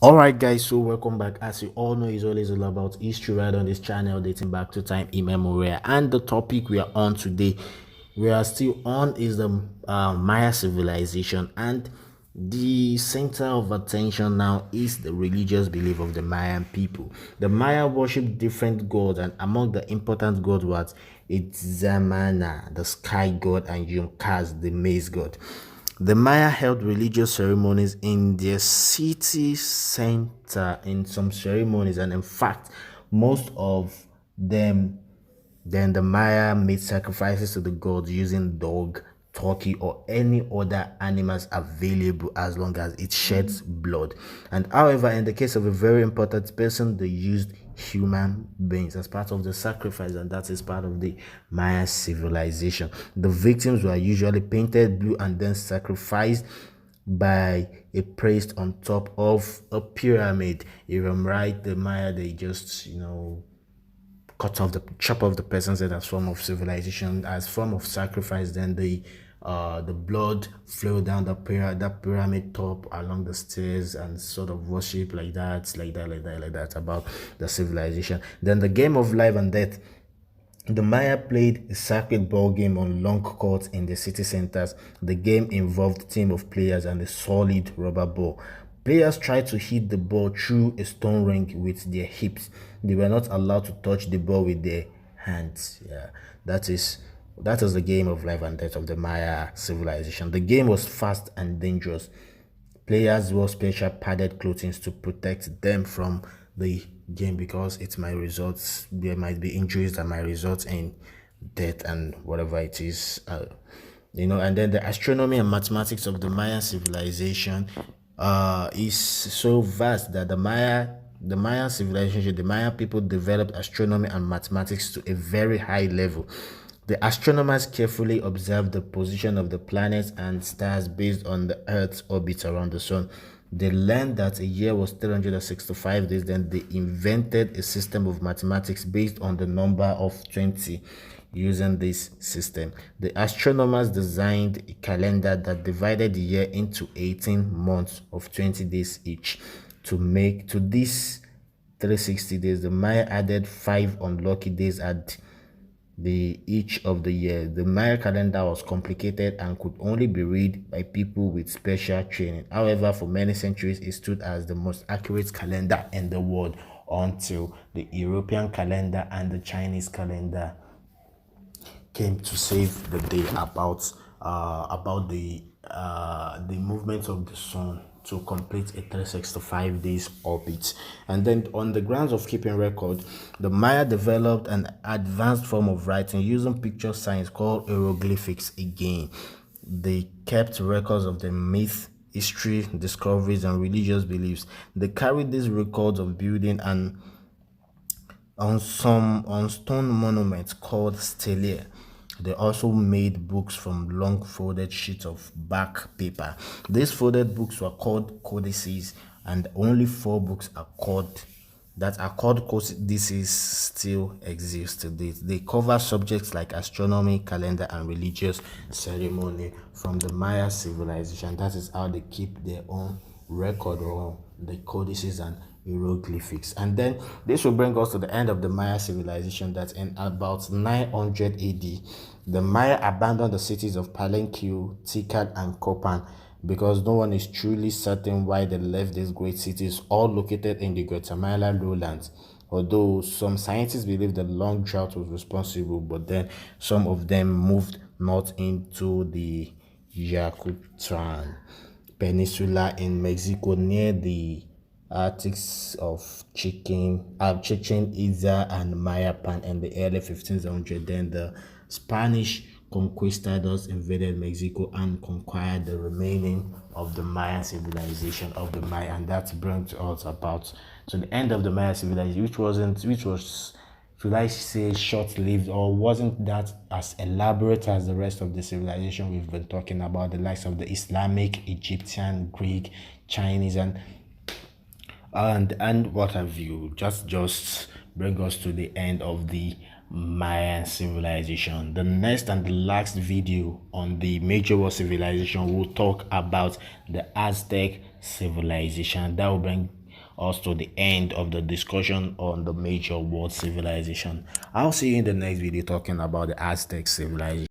Alright guys, so welcome back. As you all know, it's always all about history right on this channel, dating back to time immemorial. And the topic we are on today, we are still on, is the Maya civilization. And the center of attention now is the religious belief of the Mayan people. The Maya worship different gods, and among the important gods was Itzamana, the sky god, and Yumkaz, the maize god. The Maya held religious ceremonies in their city center in some ceremonies, and in fact, most of them, then the Maya made sacrifices to the gods using dog, turkey, or any other animals available as long as it sheds blood. And however, in the case of a very important person, they used human beings as part of the sacrifice, and that is part of the Maya civilization. The victims were usually painted blue and then sacrificed by a priest on top of a pyramid. If I'm right, the Maya, they just chop off the person's head as form of civilization, as form of sacrifice. Then the blood flow down that pyramid top along the stairs and sort of worship like that about the civilization. Then the game of life and death. The Maya played a sacred ball game on long courts in the city centers. The game involved a team of players and a solid rubber ball. Players tried to hit the ball through a stone ring with their hips. They were not allowed to touch the ball with their hands. Yeah, that is the game of life and death of the Maya civilization. The game was fast and dangerous. Players wore special padded clothing to protect them from the game because it might result, there might be injuries that might result in death and whatever it is. And then the astronomy and mathematics of the Mayan civilization is so vast that the Mayan civilization, the Mayan people developed astronomy and mathematics to a very high level. The astronomers carefully observed the position of the planets and stars based on the Earth's orbit around the sun. They learned that a year was 365 days. Then they invented a system of mathematics based on the number of 20. Using this system, the astronomers designed a calendar that divided the year into 18 months of 20 days each. To this 360 days, the Maya added 5 unlucky days at the each of the year. The Maya calendar was complicated and could only be read by people with special training. However, for many centuries, it stood as the most accurate calendar in the world until the European calendar and the Chinese calendar came to save the day about the movement of the sun to complete a 365 days orbit. And then on the grounds of keeping record, the Maya developed an advanced form of writing using picture signs called hieroglyphics. Again, they kept records of the myth, history, discoveries, and religious beliefs. They carried these records of building and on stone monuments called stelae. They also made books from long folded sheets of bark paper. These folded books were called codices, and only 4 books are called codices still exist today. They cover subjects like astronomy, calendar, and religious ceremony from the Maya civilization. That is how they keep their own record on the codices and hieroglyphics. And then this will bring us to the end of the Maya civilization, that in about 900 AD, the Maya abandoned the cities of Palenque, Tikal, and Copan because no one is truly certain why they left these great cities, all located in the Guatemala lowlands. Although some scientists believe the long drought was responsible, but then some of them moved north into the Yucatan Peninsula in Mexico near the Arctics of Chichen Itza and Mayapan in the early 1500s. Then the Spanish conquistadors invaded Mexico and conquered the remaining of the Mayan civilization of the Maya, and that brings us about to the end of the Maya civilization, which was, should I say, short-lived, or wasn't that as elaborate as the rest of the civilization we've been talking about, the likes of the Islamic, Egyptian, Greek, Chinese, and what have you. Just bring us to the end of the Mayan civilization. The next and the last video on the major world civilization will talk about the Aztec civilization. That will bring us to the end of the discussion on the major world civilization. I'll see you in the next video talking about the Aztec civilization.